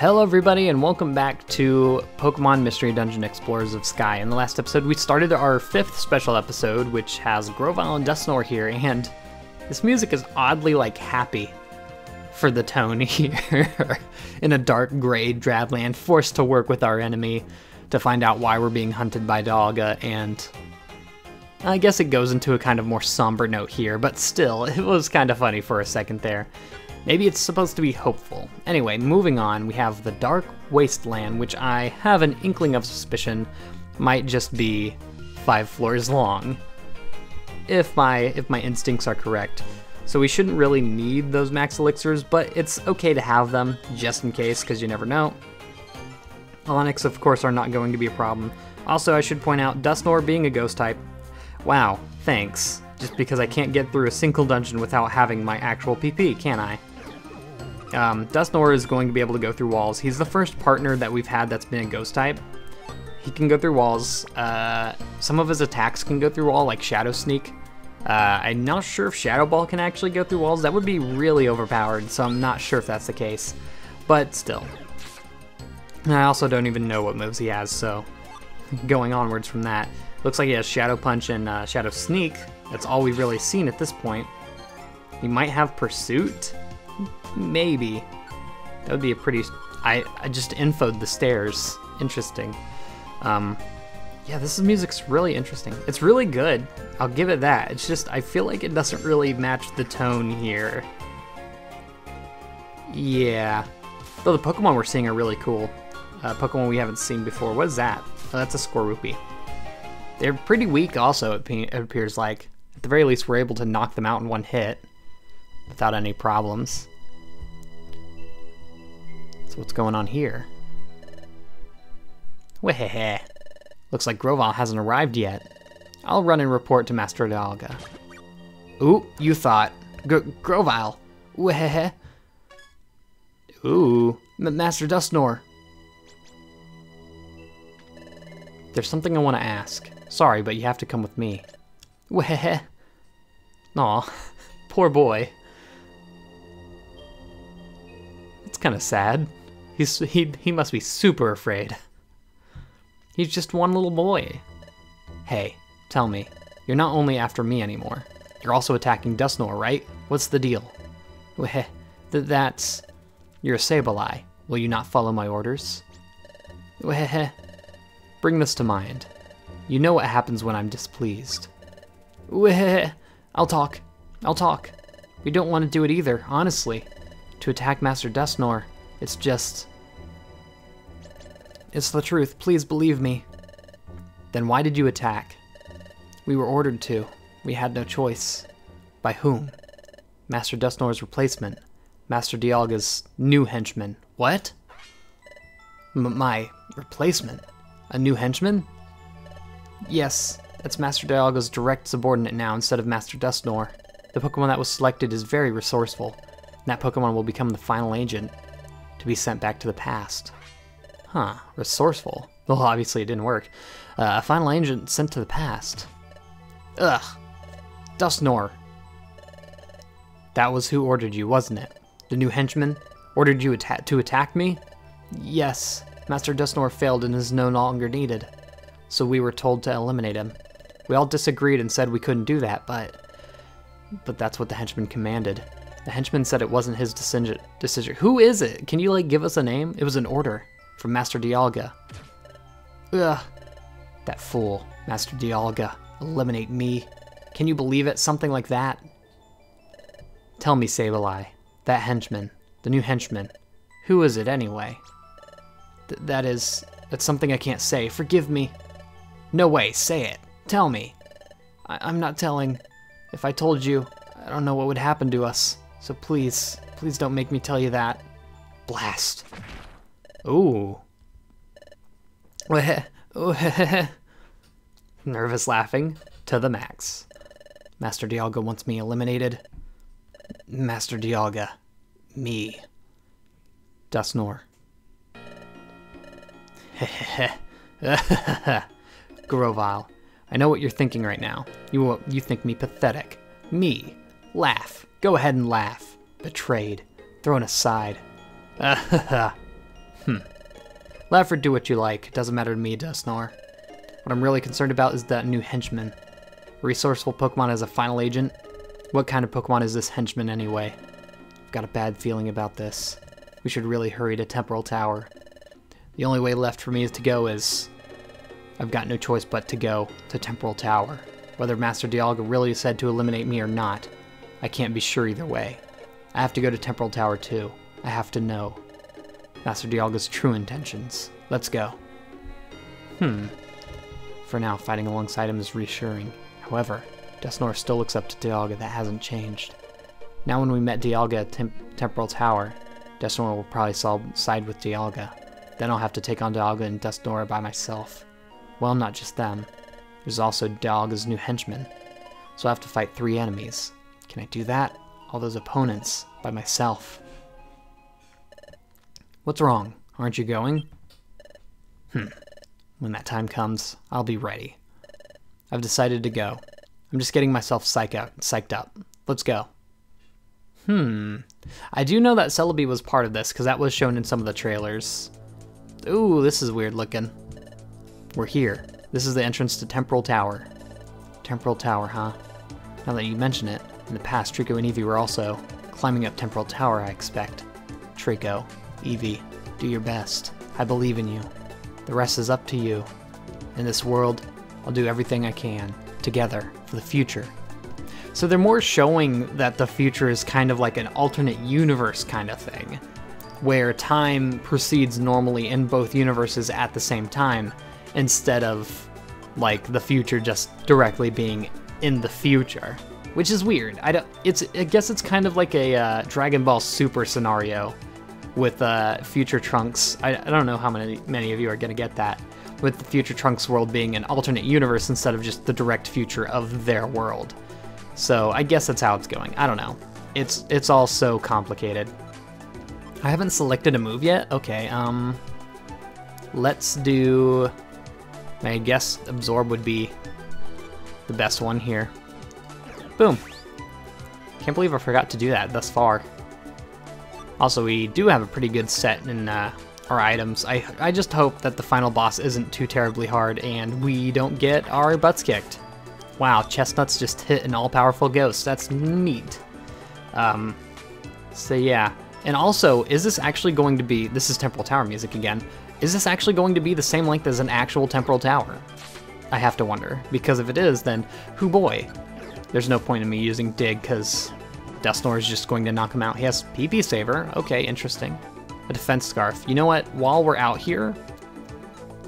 Hello everybody and welcome back to Pokemon Mystery Dungeon Explorers of Sky. In the last episode we started our 5th special episode, which has Grovyle and Dusknoir here, and this music is oddly happy for the tone here. In a dark gray Drabland, forced to work with our enemy to find out why we're being hunted by Dialga, and I guess it goes into a kind of more somber note here, but still, it was kind of funny for a second there. Maybe it's supposed to be hopeful. Anyway, moving on, we have the Dark Wasteland, which I have an inkling of suspicion might just be 5 floors long, if my instincts are correct. So we shouldn't really need those max elixirs, but it's okay to have them, just in case, because you never know. Onyx, of course, are not going to be a problem. Also, I should point out, Dusknoir being a ghost type. Wow, thanks. Just because I can't get through a single dungeon without having my actual PP, can I? Dusknoir is going to be able to go through walls. He's the first partner that we've had that's been a ghost type. He can go through walls. Some of his attacks can go through wall, like Shadow Sneak. I'm not sure if Shadow Ball can actually go through walls. That would be really overpowered, so I'm not sure if that's the case. But still. And I also don't even know what moves he has, so going onwards from that. Looks like he has Shadow Punch and Shadow Sneak. That's all we've really seen at this point. He might have Pursuit? Maybe. That would be a pretty... I just infoed the stairs. Interesting. Yeah, this music's really interesting. It's really good. I'll give it that. It's just, I feel like it doesn't really match the tone here. Yeah. Though the Pokemon we're seeing are really cool. Pokemon we haven't seen before. What is that? Oh, that's a Scorbunny. They're pretty weak also, it appears like. At the very least, we're able to knock them out in one hit without any problems. So what's going on here? Weheheh. Looks like Grovyle hasn't arrived yet. I'll run and report to Master Dialga. Ooh, you thought. Grovyle. Weheheh. Ooh, Master Dusknoir. There's something I want to ask. Sorry, but you have to come with me. Weheheh. Aw, poor boy. It's kind of sad. He must be super afraid. He's just one little boy. Hey, tell me, you're not only after me anymore. You're also attacking Dusknoir, right? What's the deal? Weh, that's... You're a Sableye. Will you not follow my orders? Weh, bring this to mind. You know what happens when I'm displeased. Weh, I'll talk. We don't want to do it either, honestly. To attack Master Dusknoir, it's just... It's the truth, please believe me. Then why did you attack? We were ordered to. We had no choice. By whom? Master Dusknoir's replacement. Master Dialga's new henchman. What? My replacement? A new henchman? Yes, that's Master Dialga's direct subordinate now instead of Master Dusknoir. The Pokemon that was selected is very resourceful. And that Pokemon will become the final agent to be sent back to the past. Huh, resourceful. Well, obviously it didn't work. A final agent sent to the past. Ugh. Dusknoir. That was who ordered you, wasn't it? The new henchman? Ordered you to attack me? Yes. Master Dusknoir failed and is no longer needed. So we were told to eliminate him. We all disagreed and said we couldn't do that, but that's what the henchman commanded. The henchman said it wasn't his decision. Who is it? Can you, give us a name? It was an order from Master Dialga. Ugh. That fool. Master Dialga. Eliminate me. Can you believe it? Something like that? Tell me, Sableye. That henchman. The new henchman. Who is it, anyway? That's something I can't say. Forgive me. No way. Say it. Tell me. I'm not telling. If I told you, I don't know what would happen to us. So please don't make me tell you that. Blast. Ooh. Nervous laughing to the max. Master Dialga wants me eliminated. Master Dialga. Me. Dusknoir. Grovyle. I know what you're thinking right now. You think me pathetic. Me. Laugh. Go ahead and laugh. Betrayed. Thrown aside. Let Effort do what you like. It doesn't matter to me, Dusknoir. What I'm really concerned about is that new henchman. A resourceful Pokemon as a final agent? What kind of Pokemon is this henchman anyway? I've got a bad feeling about this. We should really hurry to Temporal Tower. The only way left for me is to go is... I've got no choice but to go to Temporal Tower. Whether Master Dialga really said to eliminate me or not, I can't be sure either way. I have to go to Temporal Tower too. I have to know Master Dialga's true intentions. Let's go. For now, fighting alongside him is reassuring. However, Dusknoir still looks up to Dialga. That hasn't changed. Now when we met Dialga at Temporal Tower, Dusknoir will probably side with Dialga. Then I'll have to take on Dialga and Dusknoir by myself. Well, not just them. There's also Dialga's new henchman. So I have to fight 3 enemies. Can I do that? All those opponents by myself. What's wrong? Aren't you going? When that time comes, I'll be ready. I've decided to go. I'm just getting myself psyched up. Let's go. I do know that Celebi was part of this, because that was shown in some of the trailers. Ooh, this is weird looking. We're here. This is the entrance to Temporal Tower. Temporal Tower, huh? Now that you mention it, in the past, Trico and Eevee were also climbing up Temporal Tower, I expect. Trico, Eevee, do your best. I believe in you. The rest is up to you. In this world, I'll do everything I can, together, for the future. So they're more showing that the future is kind of like an alternate universe kind of thing, where time proceeds normally in both universes at the same time, instead of like the future just directly being in the future, which is weird. I guess it's kind of like a Dragon Ball Super scenario with Future Trunks. I don't know how many of you are gonna get that, with the Future Trunks world being an alternate universe instead of just the direct future of their world. So I guess that's how it's going. I don't know. It's all so complicated. I haven't selected a move yet. Okay, let's do, I guess Absorb would be the best one here. Boom. Can't believe I forgot to do that thus far. Also, we do have a pretty good set in our items. I just hope that the final boss isn't too terribly hard and we don't get our butts kicked. Wow, Chestnut's just hit an all-powerful ghost. That's neat. So yeah. And also, is this actually going to be... This is Temporal Tower music again. Is this actually going to be the same length as an actual Temporal Tower? I have to wonder. Because if it is, then, hoo boy. There's no point in me using Dig, because Dusknoir is just going to knock him out. He has PP Saver. Okay, interesting. A Defense Scarf. You know what? While we're out here,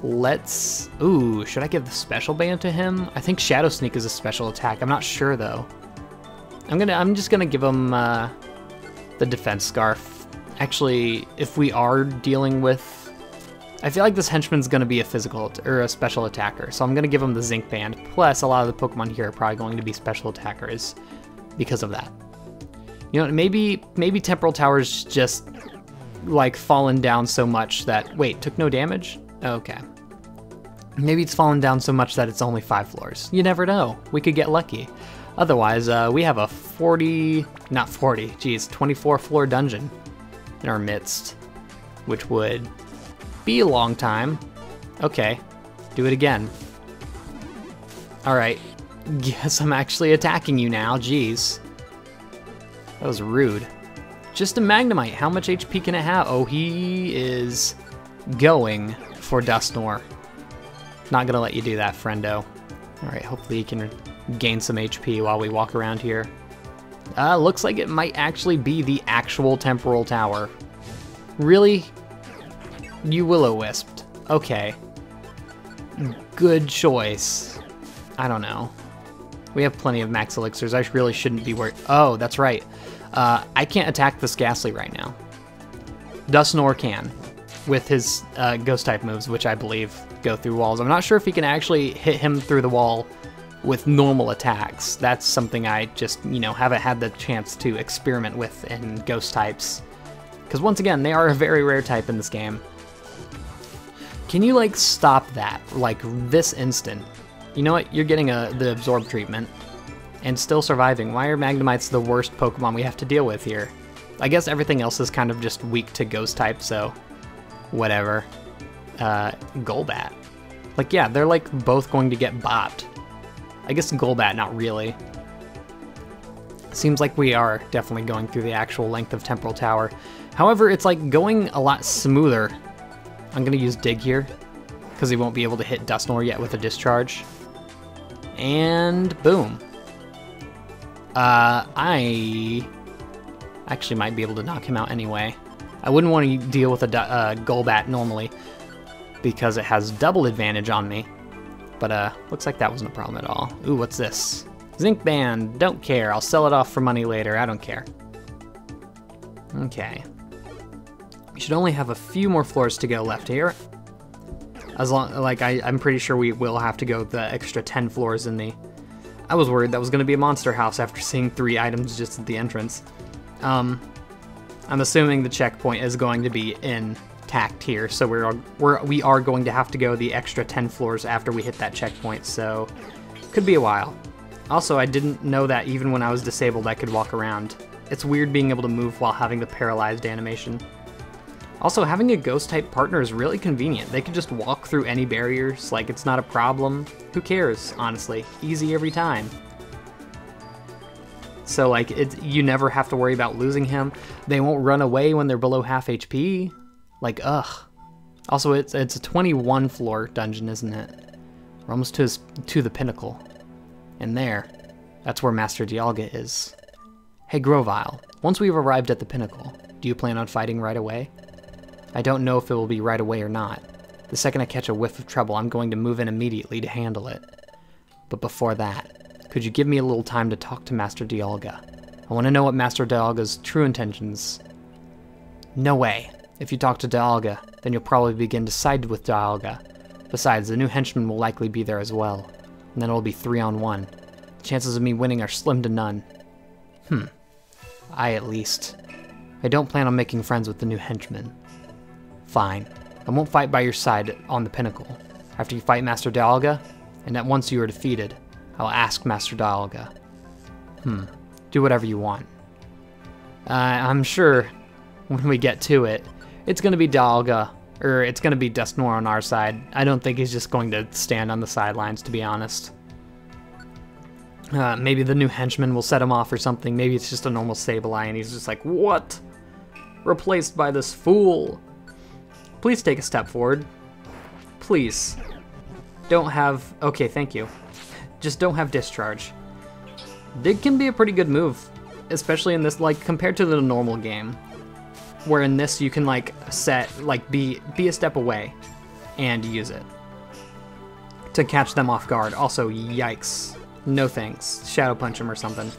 let's... Ooh, should I give the Special Band to him? I think Shadow Sneak is a special attack. I'm not sure, though. I'm just gonna give him the Defense Scarf. Actually, if we are dealing with... I feel like this henchman's gonna be a physical or a special attacker, so I'm gonna give him the Zinc Band. Plus, a lot of the Pokemon here are probably going to be special attackers because of that. You know, maybe Temporal Tower's just like fallen down so much that... Wait, took no damage? Okay. Maybe it's fallen down so much that it's only 5 floors. You never know. We could get lucky. Otherwise, we have a 24 floor dungeon in our midst, which would be a long time. Okay, do it again. Alright, guess I'm actually attacking you now, jeez. That was rude. Just a Magnemite, how much HP can it have? Oh, he is going for Dusknoir. Not gonna let you do that, friendo. Alright, hopefully he can gain some HP while we walk around here. Looks like it might actually be the actual Temporal Tower. Really? You Will-O-Wisped. Okay. Good choice. I don't know. We have plenty of max elixirs. I really shouldn't be worried. Oh, that's right. I can't attack this Ghastly right now. Dusknoir can, with his Ghost-type moves, which I believe go through walls. I'm not sure if he can actually hit him through the wall with normal attacks. That's something I just, you know, haven't had the chance to experiment with in Ghost types. Because once again, they are a very rare type in this game. Can you, like, stop that, like, this instant? You know what? You're getting the Absorb treatment and still surviving. Why are Magnemites the worst Pokemon we have to deal with here? I guess everything else is kind of just weak to Ghost type, so whatever, Golbat. Like, yeah, they're like both going to get bopped. I guess Golbat, not really. Seems like we are definitely going through the actual length of Temporal Tower. However, it's like going a lot smoother. I'm gonna use Dig here, because he won't be able to hit Dusknoir yet with a Discharge. And boom. I actually might be able to knock him out anyway. I wouldn't want to deal with a Golbat normally, because it has double advantage on me. But looks like that wasn't a problem at all. Ooh, what's this? Zinc Band, don't care. I'll sell it off for money later. I don't care. Okay. We should only have a few more floors to go left here. As long, like, I'm pretty sure we will have to go the extra 10 floors in the... I was worried that was going to be a monster house after seeing 3 items just at the entrance. I'm assuming the checkpoint is going to be intact here, so we are going to have to go the extra 10 floors after we hit that checkpoint, so could be a while. Also, I didn't know that even when I was disabled I could walk around. It's weird being able to move while having the paralyzed animation. Also, having a ghost-type partner is really convenient. They can just walk through any barriers, like it's not a problem. Who cares, honestly? Easy every time. So, like, you never have to worry about losing him. They won't run away when they're below half HP. Like, ugh. Also, it's a 21 floor dungeon, isn't it? We're almost to the pinnacle. And there, that's where Master Dialga is. Hey Grovyle, once we've arrived at the pinnacle, do you plan on fighting right away? I don't know if it will be right away or not. The second I catch a whiff of trouble, I'm going to move in immediately to handle it. But before that, could you give me a little time to talk to Master Dialga? I want to know what Master Dialga's true intentions. No way. If you talk to Dialga, then you'll probably begin to side with Dialga. Besides, the new henchman will likely be there as well. And then it'll be 3-on-1. The chances of me winning are slim to none. I don't plan on making friends with the new henchman. Fine. I won't fight by your side on the pinnacle. After you fight Master Dialga, and that once you are defeated, I'll ask Master Dialga. Do whatever you want. I'm sure when we get to it, it's gonna be Dialga, or it's gonna be Dusknoir on our side. I don't think he's just going to stand on the sidelines, to be honest. Maybe the new henchman will set him off or something. Maybe it's just a normal Sableye and he's just like, what? Replaced by this fool. Please take a step forward. Please. Don't have... Okay, thank you. Just don't have Discharge. Dig can be a pretty good move, especially in this, like, compared to the normal game. Where in this you can, like, be a step away and use it to catch them off guard. Also, yikes. No thanks. Shadow Punch him or something.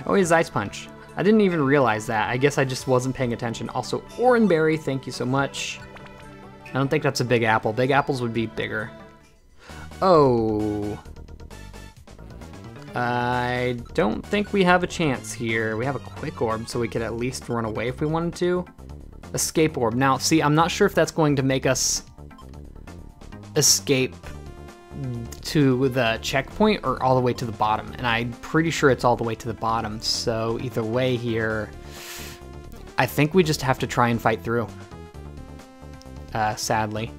Oh, he's Ice Punch. I didn't even realize that. I guess I just wasn't paying attention. Also, Oranberry, thank you so much. I don't think that's a Big Apple. Big Apples would be bigger. Oh. I don't think we have a chance here. We have a Quick Orb, so we could at least run away if we wanted to. Escape Orb. Now, see, I'm not sure if that's going to make us escape to the checkpoint or all the way to the bottom. And I'm pretty sure it's all the way to the bottom. So either way here, I think we just have to try and fight through. Sadly.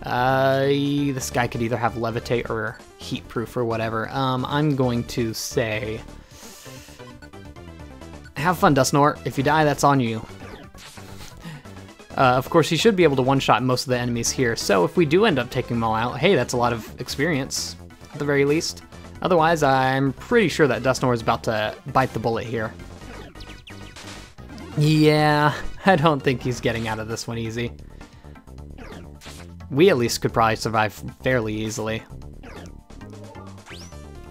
This guy could either have Levitate or Heat Proof or whatever. I'm going to say... Have fun, Dusknoir. If you die, that's on you. Of course, he should be able to one-shot most of the enemies here, so if we do end up taking them all out, hey, that's a lot of experience, at the very least. Otherwise, I'm pretty sure that Dusknoir is about to bite the bullet here. Yeah, I don't think he's getting out of this one easy. We at least could probably survive fairly easily.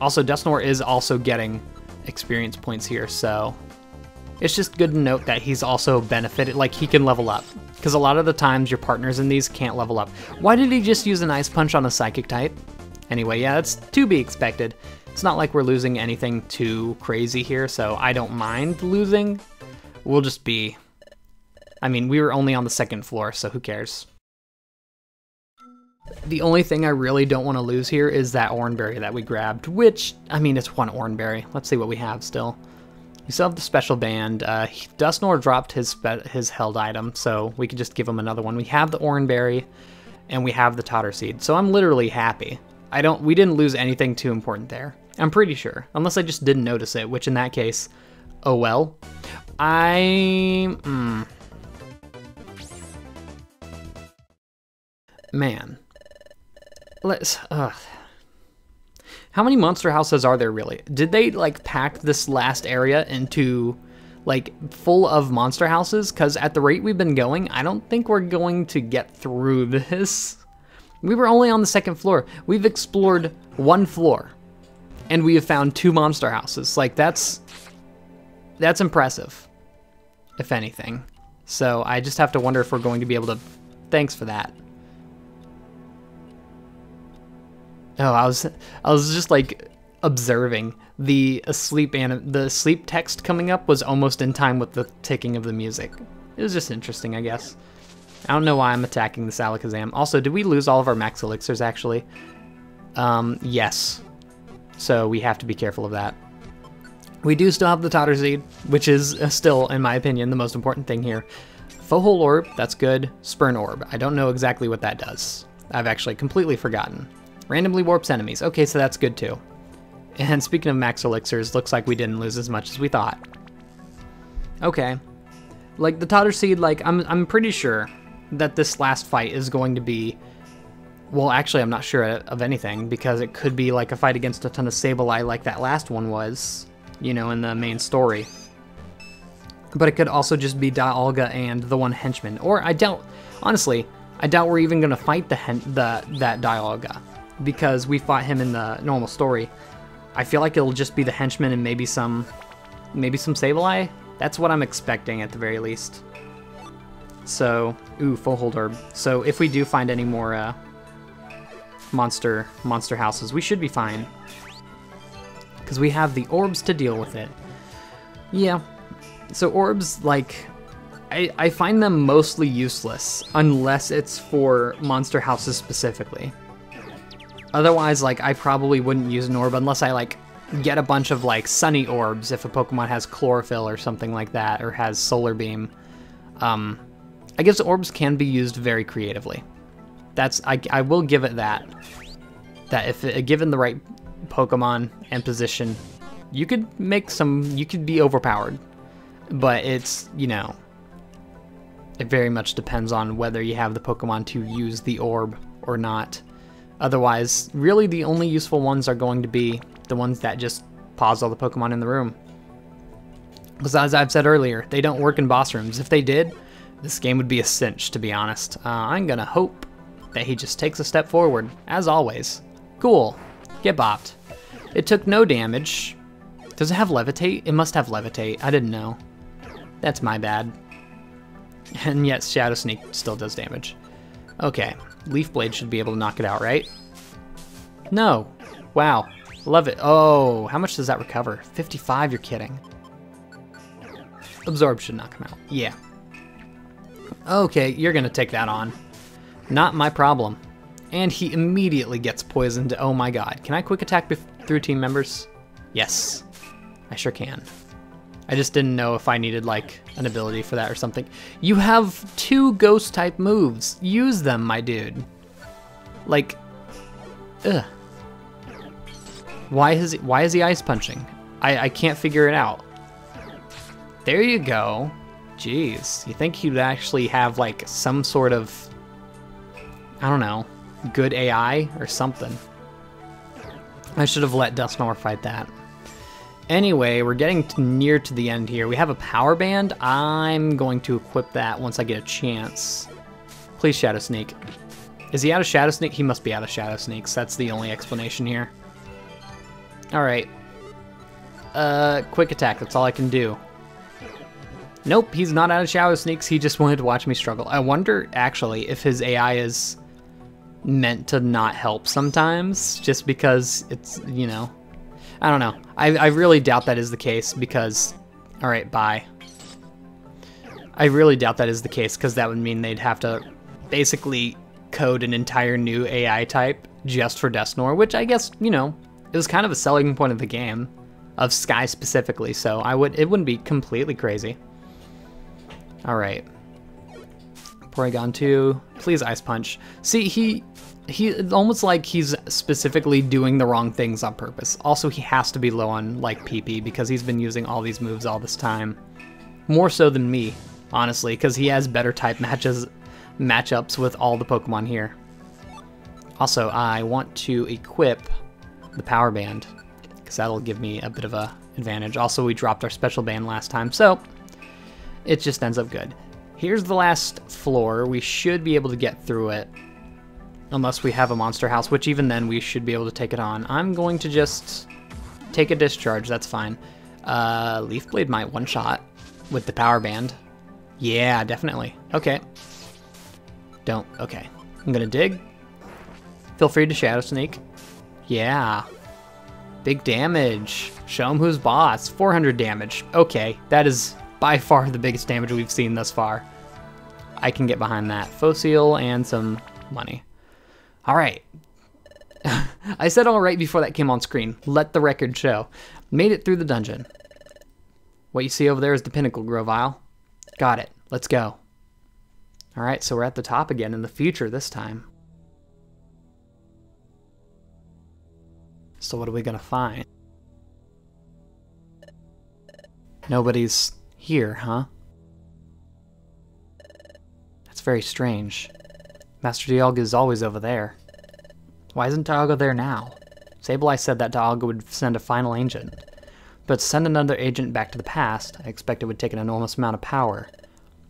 Also, Dusknoir is also getting experience points here, so it's just good to note that he's also benefited, like he can level up. Because a lot of the times your partners in these can't level up. Why did he just use an Ice Punch on a Psychic type? Anyway, yeah, that's to be expected. It's not like we're losing anything too crazy here, so I don't mind losing. We'll just be... I mean, we were only on the second floor, so who cares? The only thing I really don't want to lose here is that Oranberry that we grabbed, which, I mean, it's one Oranberry. Let's see what we have still. We still have the special band. Dustnor dropped his held item, so we could just give him another one. We have the Oranberry, and we have the Totter Seed, so I'm literally happy. We didn't lose anything too important there. I'm pretty sure, unless I just didn't notice it, which in that case, oh well. Man. Let's, How many monster houses are there really? Did they like pack this last area into like full of monster houses? Because at the rate we've been going, I don't think we're going to get through this. We were only on the second floor. We've explored one floor and we have found 2 monster houses. Like that's impressive, if anything. So I just have to wonder if we're going to be able to, thanks for that. Oh, I was just like observing the sleep text coming up was almost in time with the ticking of the music. It was just interesting, I guess. I don't know why I'm attacking this Alakazam. Also, did we lose all of our max elixirs actually? Yes. So we have to be careful of that. We do still have the Totter Seed, which is still, in my opinion, the most important thing here. Fohole Orb, that's good. Spurn Orb, I don't know exactly what that does. I've actually completely forgotten. Randomly warps enemies. Okay, so that's good too. And speaking of max elixirs, looks like we didn't lose as much as we thought. Okay. Like the Totter Seed, like I'm pretty sure that this last fight is going to be, well, actually I'm not sure of anything because it could be like a fight against a ton of Sableye like that last one was, you know, in the main story. But it could also just be Dialga and the one henchman. Or I doubt, honestly, I doubt we're even gonna fight that Dialga, because we fought him in the normal story. I feel like it'll just be the henchman and maybe some Sableye. That's what I'm expecting at the very least. So, ooh, Fohole Orb. So if we do find any more monster houses, we should be fine, because we have the orbs to deal with it. Yeah. So orbs, like, I find them mostly useless unless it's for monster houses specifically. Otherwise, like, I probably wouldn't use an orb unless I, like, get a bunch of, like, sunny orbs if a Pokemon has chlorophyll or something like that, or has solar beam. I guess orbs can be used very creatively. I will give it that. That if given the right Pokemon and position, you could be overpowered. But it's, you know, it very much depends on whether you have the Pokemon to use the orb or not. Otherwise, really the only useful ones are going to be the ones that just pause all the Pokemon in the room. Because as I've said earlier, they don't work in boss rooms. If they did, this game would be a cinch, to be honest. I'm gonna hope that he just takes a step forward, as always. Cool. Get bopped. It took no damage. Does it have Levitate? It must have Levitate. I didn't know. That's my bad. And yet Shadow Sneak still does damage. Okay. Leaf Blade should be able to knock it out, right? No. Wow. Love it. Oh, how much does that recover? 55, you're kidding. Absorb should knock him out. Yeah. Okay, you're gonna take that on. Not my problem. And he immediately gets poisoned. Oh my god. Can I quick attack through team members? Yes. I sure can. I just didn't know if I needed, like, an ability for that or something. You have 2 ghost-type moves. Use them, my dude. Like, ugh. Why is he ice punching? I can't figure it out. There you go. Jeez. You think he'd actually have, like, some sort of, I don't know, good AI or something. I should have let Dustnor fight that. Anyway, we're getting near to the end here. We have a power band. I'm going to equip that once I get a chance. Please Shadow Sneak. Is he out of Shadow Sneak? He must be out of Shadow Sneaks. That's the only explanation here. Alright. Quick attack. That's all I can do. Nope, he's not out of Shadow Sneaks. He just wanted to watch me struggle. I wonder, actually, if his AI is meant to not help sometimes, just because it's, you know, I don't know. I really doubt that is the case because, all right, bye. I really doubt that is the case because that would mean they'd have to basically code an entire new AI type just for Dustnor, which I guess, you know, it was kind of a selling point of the game. of Sky specifically, so it wouldn't be completely crazy. All right. Porygon 2, please Ice Punch. See, he almost like he's specifically doing the wrong things on purpose. Also, he has to be low on like PP because he's been using all these moves all this time. More so than me, honestly, because he has better type matchups with all the Pokemon here. Also, I want to equip the Power Band because that'll give me a bit of a advantage. Also, we dropped our Special Band last time, so it just ends up good. Here's the last floor. We should be able to get through it. Unless we have a monster house, which even then we should be able to take it on. I'm going to just take a discharge, that's fine. Leaf Blade might one-shot with the Power Band. Yeah, definitely. Okay. Okay. I'm gonna dig. Feel free to Shadow Sneak. Yeah. Big damage. Show him who's boss. 400 damage. Okay, that is by far the biggest damage we've seen thus far. I can get behind that. Fossil and some money. All right. I said all right before that came on screen. Let the record show. Made it through the dungeon. What you see over there is the pinnacle, Grovyle. Got it. Let's go. All right, so we're at the top again in the future this time. So what are we gonna find? Nobody's here, huh? That's very strange. Master Dialga is always over there. Why isn't Dialga there now? Sableye said that Dialga would send a final agent. But to send another agent back to the past, I expect it would take an enormous amount of power.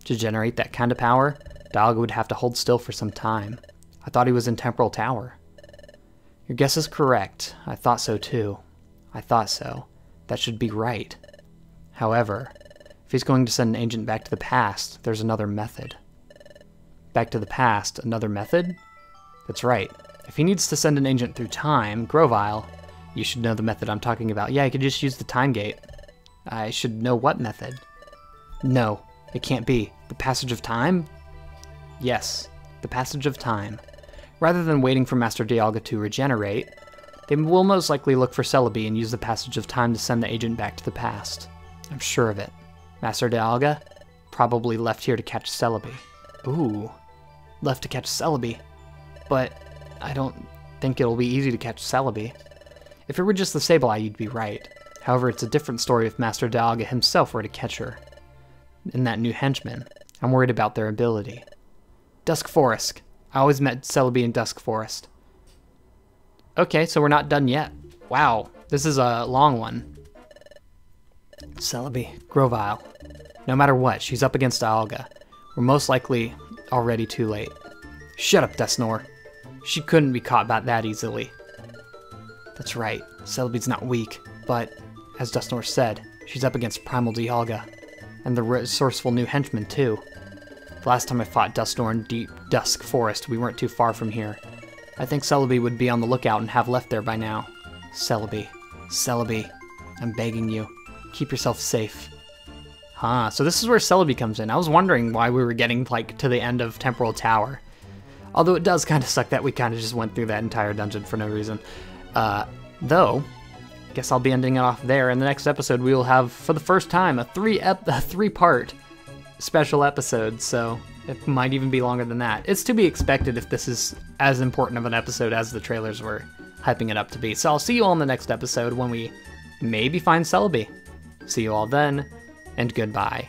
To generate that kind of power, Dialga would have to hold still for some time. I thought he was in Temporal Tower. Your guess is correct. I thought so too. I thought so. That should be right. However, if he's going to send an agent back to the past, there's another method. Back to the past, another method? That's right. If he needs to send an agent through time, Grovyle, you should know the method I'm talking about. Yeah, I could just use the time gate. I should know what method. No, it can't be. The passage of time? Yes, the passage of time. Rather than waiting for Master Dialga to regenerate, they will most likely look for Celebi and use the passage of time to send the agent back to the past. I'm sure of it. Master Dialga probably left here to catch Celebi. Ooh, left to catch Celebi. But I don't think it'll be easy to catch Celebi. If it were just the Sableye, you'd be right. However, it's a different story if Master Dialga himself were to catch her. And that new henchman, I'm worried about their ability. Dusk Forest. I always met Celebi in Dusk Forest. Okay, so we're not done yet. Wow, this is a long one. Celebi, Grovyle. No matter what, she's up against Dialga. We're most likely already too late. Shut up, Dusknoir. She couldn't be caught by that easily. That's right, Celebi's not weak, but, as Dusknoir said, she's up against Primal Dialga. And the resourceful new henchman, too. The last time I fought Dusknoir in Deep Dusk Forest, we weren't too far from here. I think Celebi would be on the lookout and have left there by now. Celebi. Celebi. I'm begging you. Keep yourself safe. Huh, so this is where Celebi comes in. I was wondering why we were getting, like, to the end of Temporal Tower. Although it does kind of suck that we kind of just went through that entire dungeon for no reason. Though, I guess I'll be ending it off there. In the next episode, we will have, for the first time, a three-part special episode, so it might even be longer than that. It's to be expected if this is as important of an episode as the trailers were hyping it up to be. So I'll see you all in the next episode when we maybe find Celebi. See you all then, and goodbye.